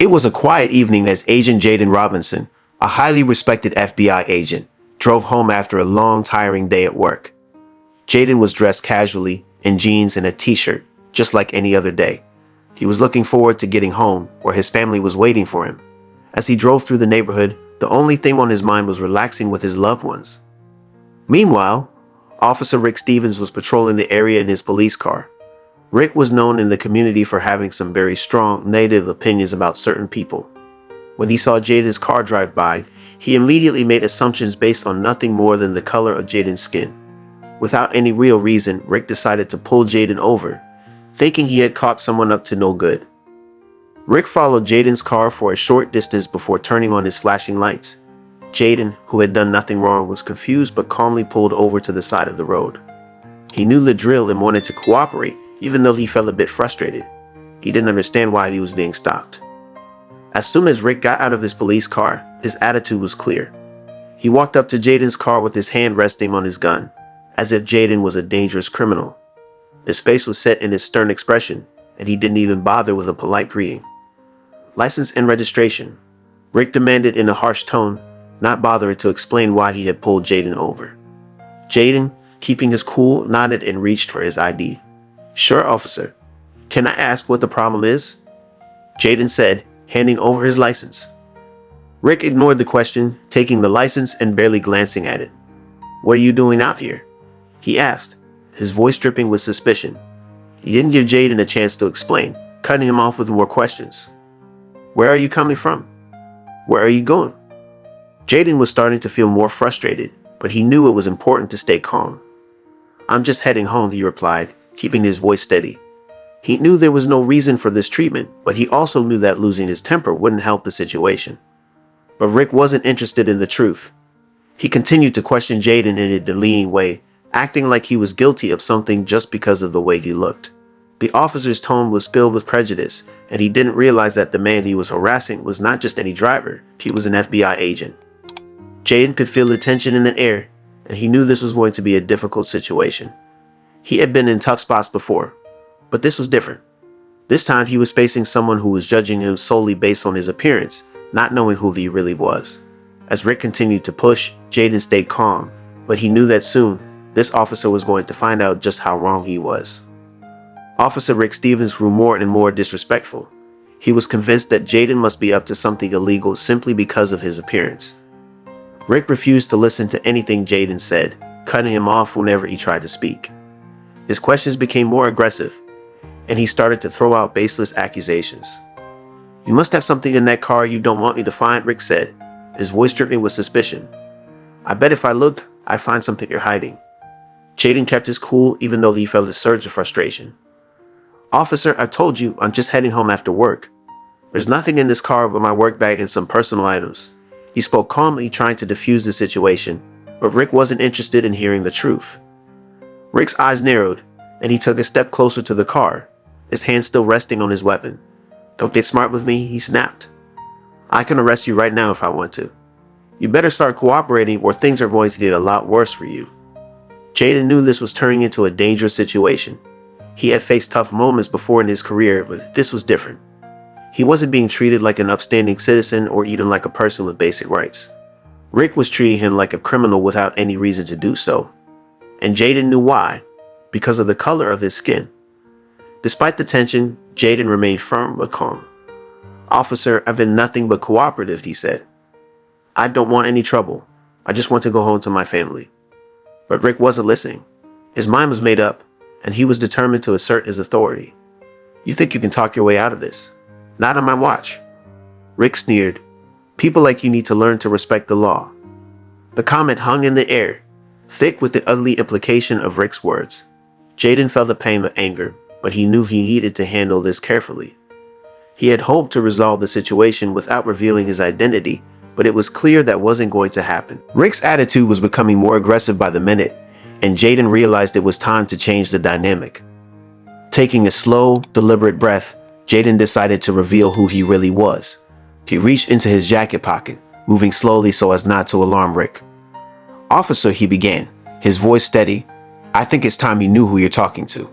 It was a quiet evening as Agent Jaden Robinson, a highly respected FBI agent, drove home after a long, tiring day at work. Jaden was dressed casually in jeans and a t-shirt, just like any other day. He was looking forward to getting home, where his family was waiting for him. As he drove through the neighborhood, the only thing on his mind was relaxing with his loved ones. Meanwhile, Officer Rick Stevens was patrolling the area in his police car. Rick was known in the community for having some very strong negative opinions about certain people. When he saw Jaden's car drive by, he immediately made assumptions based on nothing more than the color of Jaden's skin. Without any real reason, Rick decided to pull Jaden over, thinking he had caught someone up to no good. Rick followed Jaden's car for a short distance before turning on his flashing lights. Jaden, who had done nothing wrong, was confused but calmly pulled over to the side of the road. He knew the drill and wanted to cooperate, even though he felt a bit frustrated. He didn't understand why he was being stopped. As soon as Rick got out of his police car, his attitude was clear. He walked up to Jaden's car with his hand resting on his gun, as if Jaden was a dangerous criminal. His face was set in his stern expression, and he didn't even bother with a polite greeting. "License and registration," Rick demanded in a harsh tone, not bothering to explain why he had pulled Jaden over. Jaden, keeping his cool, nodded and reached for his ID. "Sure, officer. Can I ask what the problem is?" Jaden said, handing over his license. Rick ignored the question, taking the license and barely glancing at it. "What are you doing out here?" he asked, his voice dripping with suspicion. He didn't give Jaden a chance to explain, cutting him off with more questions. "Where are you coming from? Where are you going?" Jaden was starting to feel more frustrated, but he knew it was important to stay calm. "I'm just heading home," he replied, keeping his voice steady. He knew there was no reason for this treatment, but he also knew that losing his temper wouldn't help the situation. But Rick wasn't interested in the truth. He continued to question Jaden in a demeaning way, acting like he was guilty of something just because of the way he looked. The officer's tone was filled with prejudice, and he didn't realize that the man he was harassing was not just any driver, he was an FBI agent. Jaden could feel the tension in the air, and he knew this was going to be a difficult situation. He had been in tough spots before, but this was different. This time he was facing someone who was judging him solely based on his appearance, not knowing who he really was. As Rick continued to push, Jaden stayed calm, but he knew that soon, this officer was going to find out just how wrong he was. Officer Rick Stevens grew more and more disrespectful. He was convinced that Jaden must be up to something illegal simply because of his appearance. Rick refused to listen to anything Jaden said, cutting him off whenever he tried to speak. His questions became more aggressive, and he started to throw out baseless accusations. "You must have something in that car you don't want me to find," Rick said, his voice dripping with suspicion. "I bet if I looked, I'd find something you're hiding." Jaden kept his cool even though he felt a surge of frustration. "Officer, I told you, I'm just heading home after work. There's nothing in this car but my work bag and some personal items." He spoke calmly, trying to defuse the situation, but Rick wasn't interested in hearing the truth. Rick's eyes narrowed, and he took a step closer to the car, his hand still resting on his weapon. "Don't get smart with me," he snapped. "I can arrest you right now if I want to. You better start cooperating or things are going to get a lot worse for you." Jaden knew this was turning into a dangerous situation. He had faced tough moments before in his career, but this was different. He wasn't being treated like an upstanding citizen or even like a person with basic rights. Rick was treating him like a criminal without any reason to do so. And Jaden knew why, because of the color of his skin. Despite the tension, Jaden remained firm but calm. "Officer, I've been nothing but cooperative," he said. "I don't want any trouble. I just want to go home to my family." But Rick wasn't listening. His mind was made up, and he was determined to assert his authority. "You think you can talk your way out of this? Not on my watch." Rick sneered. "People like you need to learn to respect the law." The comment hung in the air, thick with the ugly implication of Rick's words. Jaden felt the pain of anger, but he knew he needed to handle this carefully. He had hoped to resolve the situation without revealing his identity, but it was clear that wasn't going to happen. Rick's attitude was becoming more aggressive by the minute, and Jaden realized it was time to change the dynamic. Taking a slow, deliberate breath, Jaden decided to reveal who he really was. He reached into his jacket pocket, moving slowly so as not to alarm Rick. "Officer," he began, his voice steady, "I think it's time you knew who you're talking to."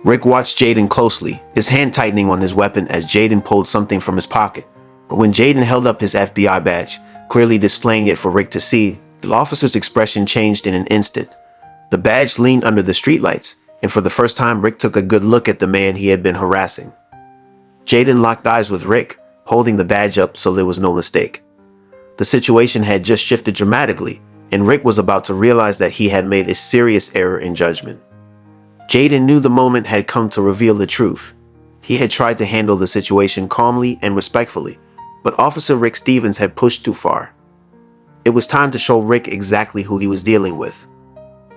Rick watched Jaden closely, his hand tightening on his weapon as Jaden pulled something from his pocket. But when Jaden held up his FBI badge, clearly displaying it for Rick to see, the officer's expression changed in an instant. The badge leaned under the streetlights, and for the first time Rick took a good look at the man he had been harassing. Jaden locked eyes with Rick, holding the badge up so there was no mistake. The situation had just shifted dramatically, and Rick was about to realize that he had made a serious error in judgment. Jaden knew the moment had come to reveal the truth. He had tried to handle the situation calmly and respectfully, but Officer Rick Stevens had pushed too far. It was time to show Rick exactly who he was dealing with.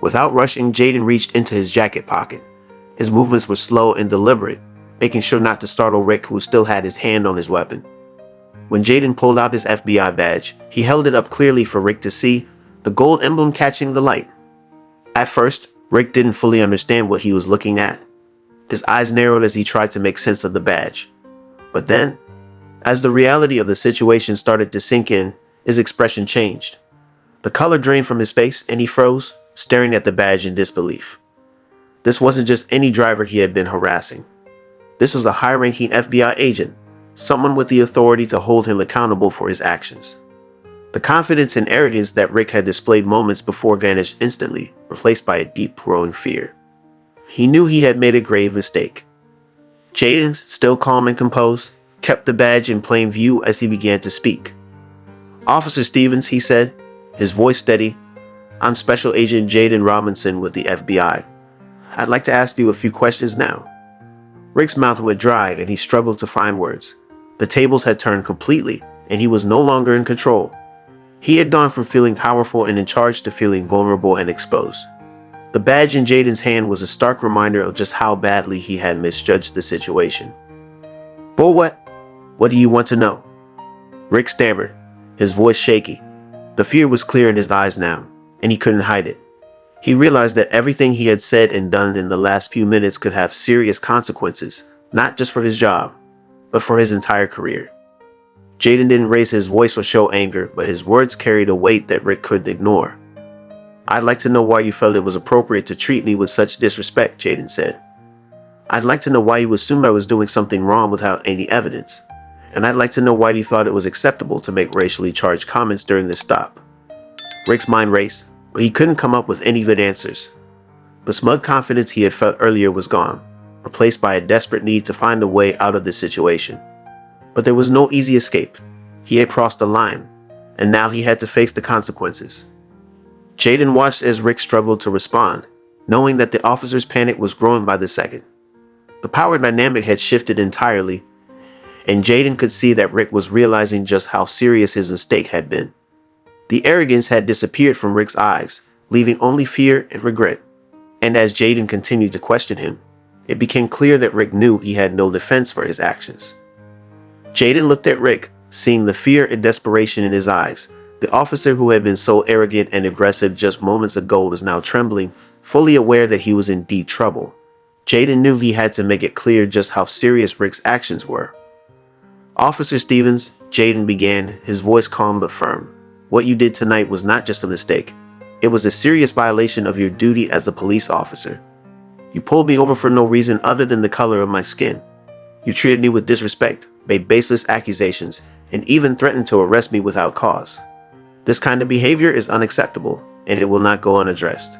Without rushing, Jaden reached into his jacket pocket. His movements were slow and deliberate, making sure not to startle Rick, who still had his hand on his weapon. When Jaden pulled out his FBI badge, he held it up clearly for Rick to see, the gold emblem catching the light. At first, Rick didn't fully understand what he was looking at. His eyes narrowed as he tried to make sense of the badge. But then, as the reality of the situation started to sink in, his expression changed. The color drained from his face and he froze, staring at the badge in disbelief. This wasn't just any driver he had been harassing. This was a high-ranking FBI agent, someone with the authority to hold him accountable for his actions. The confidence and arrogance that Rick had displayed moments before vanished instantly, replaced by a deep, growing fear. He knew he had made a grave mistake. Jaden, still calm and composed, kept the badge in plain view as he began to speak. "Officer Stevens," he said, his voice steady, "I'm Special Agent Jaden Robinson with the FBI. I'd like to ask you a few questions now." Rick's mouth went dry and he struggled to find words. The tables had turned completely, and he was no longer in control. He had gone from feeling powerful and in charge to feeling vulnerable and exposed. The badge in Jaden's hand was a stark reminder of just how badly he had misjudged the situation. "But what do you want to know?" Rick stammered, his voice shaky. The fear was clear in his eyes now, and he couldn't hide it. He realized that everything he had said and done in the last few minutes could have serious consequences, not just for his job, but for his entire career. Jaden didn't raise his voice or show anger, but his words carried a weight that Rick couldn't ignore. "I'd like to know why you felt it was appropriate to treat me with such disrespect," Jaden said. "I'd like to know why you assumed I was doing something wrong without any evidence. And I'd like to know why you thought it was acceptable to make racially charged comments during this stop." Rick's mind raced, but he couldn't come up with any good answers. The smug confidence he had felt earlier was gone, replaced by a desperate need to find a way out of this situation. But there was no easy escape. He had crossed the line, and now he had to face the consequences. Jaden watched as Rick struggled to respond, knowing that the officer's panic was growing by the second. The power dynamic had shifted entirely, and Jaden could see that Rick was realizing just how serious his mistake had been. The arrogance had disappeared from Rick's eyes, leaving only fear and regret. And as Jaden continued to question him, it became clear that Rick knew he had no defense for his actions. Jaden looked at Rick, seeing the fear and desperation in his eyes. The officer who had been so arrogant and aggressive just moments ago was now trembling, fully aware that he was in deep trouble. Jaden knew he had to make it clear just how serious Rick's actions were. "Officer Stevens," Jaden began, his voice calm but firm. "What you did tonight was not just a mistake. It was a serious violation of your duty as a police officer. You pulled me over for no reason other than the color of my skin. You treated me with disrespect, made baseless accusations, and even threatened to arrest me without cause. This kind of behavior is unacceptable, and it will not go unaddressed."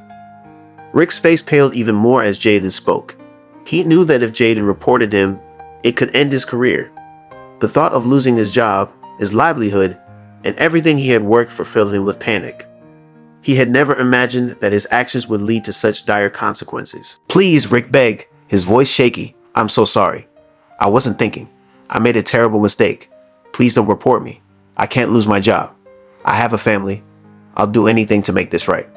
Rick's face paled even more as Jaden spoke. He knew that if Jaden reported him, it could end his career. The thought of losing his job, his livelihood, and everything he had worked for filled him with panic. He had never imagined that his actions would lead to such dire consequences. "Please," Rick begged, his voice shaky. "I'm so sorry. I wasn't thinking. I made a terrible mistake. Please don't report me. I can't lose my job. I have a family. I'll do anything to make this right."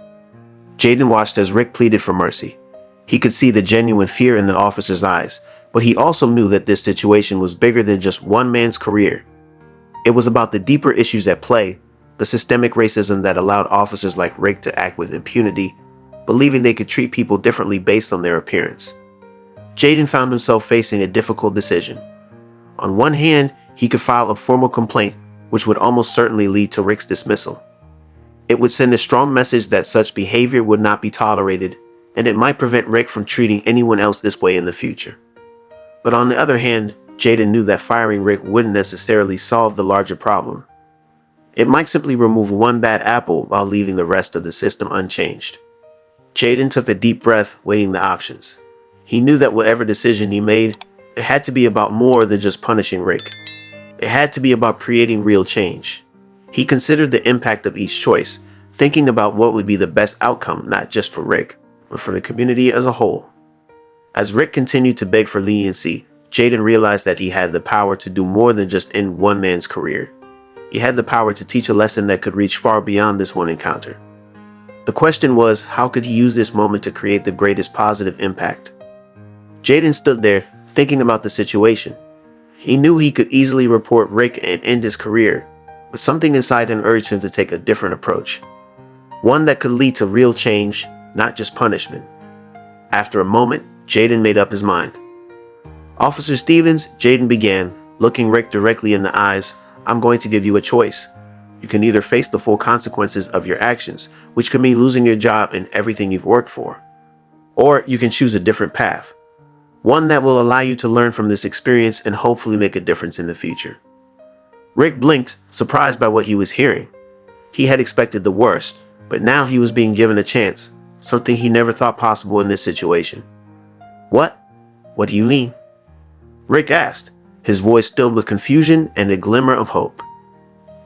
Jaden watched as Rick pleaded for mercy. He could see the genuine fear in the officer's eyes, but he also knew that this situation was bigger than just one man's career. It was about the deeper issues at play, the systemic racism that allowed officers like Rick to act with impunity, believing they could treat people differently based on their appearance. Jaden found himself facing a difficult decision. On one hand, he could file a formal complaint, which would almost certainly lead to Rick's dismissal. It would send a strong message that such behavior would not be tolerated, and it might prevent Rick from treating anyone else this way in the future. But on the other hand, Jaden knew that firing Rick wouldn't necessarily solve the larger problem. It might simply remove one bad apple while leaving the rest of the system unchanged. Jaden took a deep breath, weighing the options. He knew that whatever decision he made, it had to be about more than just punishing Rick. It had to be about creating real change. He considered the impact of each choice, thinking about what would be the best outcome not just for Rick, but for the community as a whole. As Rick continued to beg for leniency, Jaden realized that he had the power to do more than just end one man's career. He had the power to teach a lesson that could reach far beyond this one encounter. The question was, how could he use this moment to create the greatest positive impact? Jaden stood there, thinking about the situation. He knew he could easily report Rick and end his career, but something inside him urged him to take a different approach. One that could lead to real change, not just punishment. After a moment, Jaden made up his mind. "Officer Stevens," Jaden began, looking Rick directly in the eyes, "I'm going to give you a choice. You can either face the full consequences of your actions, which could mean losing your job and everything you've worked for. Or you can choose a different path. One that will allow you to learn from this experience and hopefully make a difference in the future." Rick blinked, surprised by what he was hearing. He had expected the worst, but now he was being given a chance, something he never thought possible in this situation. "What? What do you mean?" Rick asked, his voice filled with confusion and a glimmer of hope.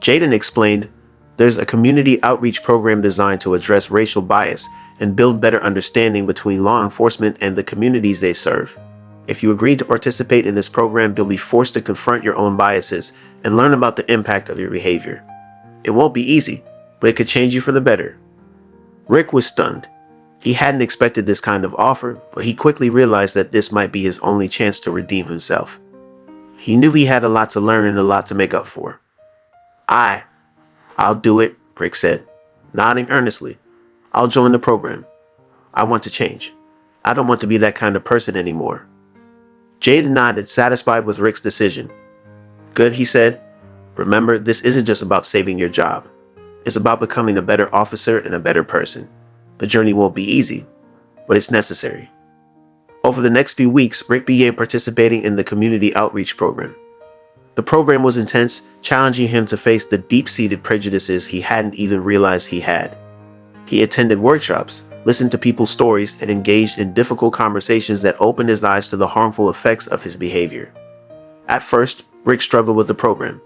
Jaden explained, "There's a community outreach program designed to address racial bias and build better understanding between law enforcement and the communities they serve. If you agree to participate in this program, you'll be forced to confront your own biases and learn about the impact of your behavior. It won't be easy, but it could change you for the better." Rick was stunned. He hadn't expected this kind of offer, but he quickly realized that this might be his only chance to redeem himself. He knew he had a lot to learn and a lot to make up for. I'll do it," Rick said, nodding earnestly. "I'll join the program. I want to change. I don't want to be that kind of person anymore." Jaden nodded, satisfied with Rick's decision. "Good," he said. "Remember, this isn't just about saving your job. It's about becoming a better officer and a better person. The journey won't be easy, but it's necessary." Over the next few weeks, Rick began participating in the community outreach program. The program was intense, challenging him to face the deep-seated prejudices he hadn't even realized he had. He attended workshops, listened to people's stories, and engaged in difficult conversations that opened his eyes to the harmful effects of his behavior. At first, Rick struggled with the program.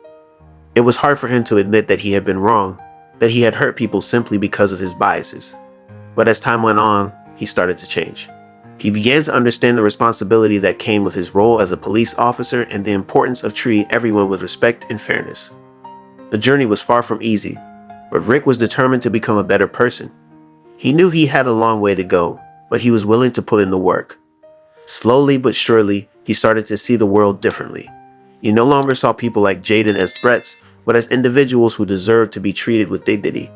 It was hard for him to admit that he had been wrong, that he had hurt people simply because of his biases. But as time went on, he started to change. He began to understand the responsibility that came with his role as a police officer and the importance of treating everyone with respect and fairness. The journey was far from easy, but Rick was determined to become a better person. He knew he had a long way to go, but he was willing to put in the work. Slowly but surely, he started to see the world differently. He no longer saw people like Jaden as threats, but as individuals who deserved to be treated with dignity.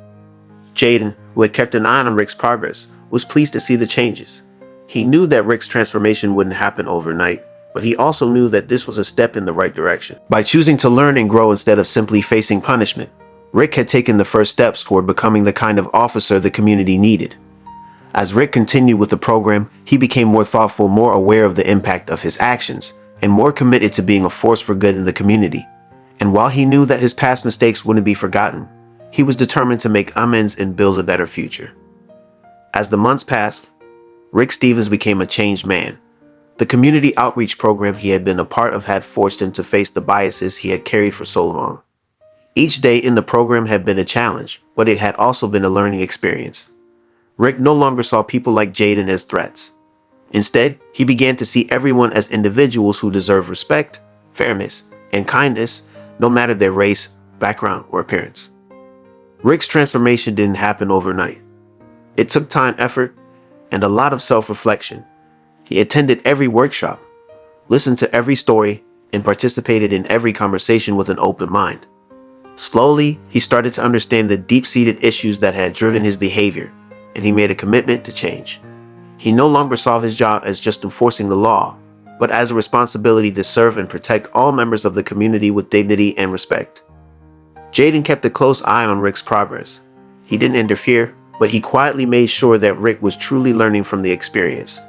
Jaden, who had kept an eye on Rick's progress, was pleased to see the changes. He knew that Rick's transformation wouldn't happen overnight, but he also knew that this was a step in the right direction. By choosing to learn and grow instead of simply facing punishment, Rick had taken the first steps toward becoming the kind of officer the community needed. As Rick continued with the program, he became more thoughtful, more aware of the impact of his actions, and more committed to being a force for good in the community. And while he knew that his past mistakes wouldn't be forgotten, he was determined to make amends and build a better future. As the months passed, Rick Stevens became a changed man. The community outreach program he had been a part of had forced him to face the biases he had carried for so long. Each day in the program had been a challenge, but it had also been a learning experience. Rick no longer saw people like Jaden as threats. Instead, he began to see everyone as individuals who deserve respect, fairness, and kindness, no matter their race, background, or appearance. Rick's transformation didn't happen overnight. It took time, effort, and a lot of self-reflection. He attended every workshop, listened to every story, and participated in every conversation with an open mind. Slowly, he started to understand the deep-seated issues that had driven his behavior, and he made a commitment to change. He no longer saw his job as just enforcing the law, but as a responsibility to serve and protect all members of the community with dignity and respect. Jaden kept a close eye on Rick's progress. He didn't interfere, but he quietly made sure that Rick was truly learning from the experience.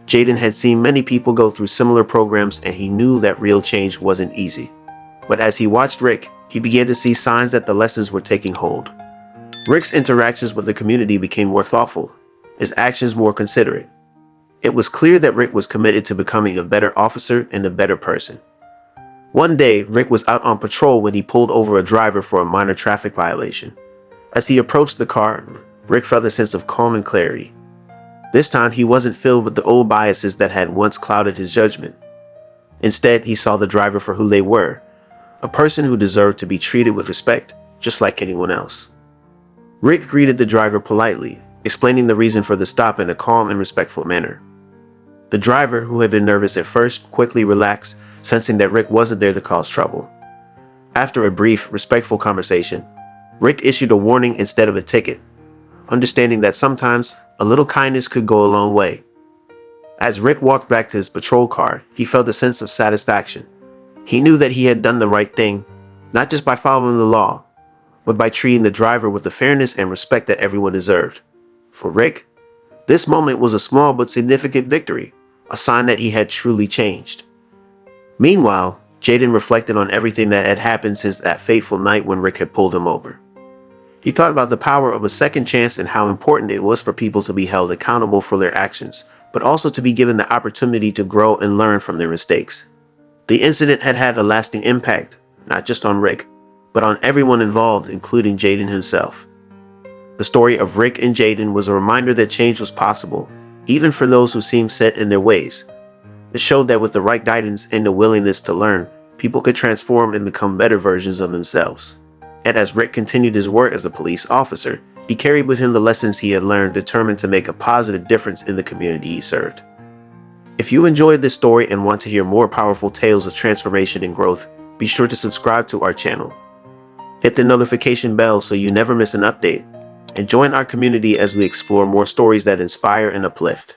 Jaden had seen many people go through similar programs, and he knew that real change wasn't easy. But as he watched Rick, he began to see signs that the lessons were taking hold. Rick's interactions with the community became more thoughtful, his actions more considerate. It was clear that Rick was committed to becoming a better officer and a better person. One day, Rick was out on patrol when he pulled over a driver for a minor traffic violation. As he approached the car, Rick felt a sense of calm and clarity. This time, he wasn't filled with the old biases that had once clouded his judgment. Instead, he saw the driver for who they were, a person who deserved to be treated with respect, just like anyone else. Rick greeted the driver politely, explaining the reason for the stop in a calm and respectful manner. The driver, who had been nervous at first, quickly relaxed, sensing that Rick wasn't there to cause trouble. After a brief, respectful conversation, Rick issued a warning instead of a ticket, understanding that sometimes a little kindness could go a long way. As Rick walked back to his patrol car, he felt a sense of satisfaction. He knew that he had done the right thing, not just by following the law, but by treating the driver with the fairness and respect that everyone deserved. For Rick, this moment was a small but significant victory, a sign that he had truly changed. Meanwhile, Jaden reflected on everything that had happened since that fateful night when Rick had pulled him over. He thought about the power of a second chance and how important it was for people to be held accountable for their actions, but also to be given the opportunity to grow and learn from their mistakes. The incident had had a lasting impact, not just on Rick, but on everyone involved, including Jaden himself. The story of Rick and Jaden was a reminder that change was possible, even for those who seemed set in their ways. It showed that with the right guidance and the willingness to learn, people could transform and become better versions of themselves. And as Rick continued his work as a police officer, he carried with him the lessons he had learned, determined to make a positive difference in the community he served. If you enjoyed this story and want to hear more powerful tales of transformation and growth, be sure to subscribe to our channel. Hit the notification bell so you never miss an update, and join our community as we explore more stories that inspire and uplift.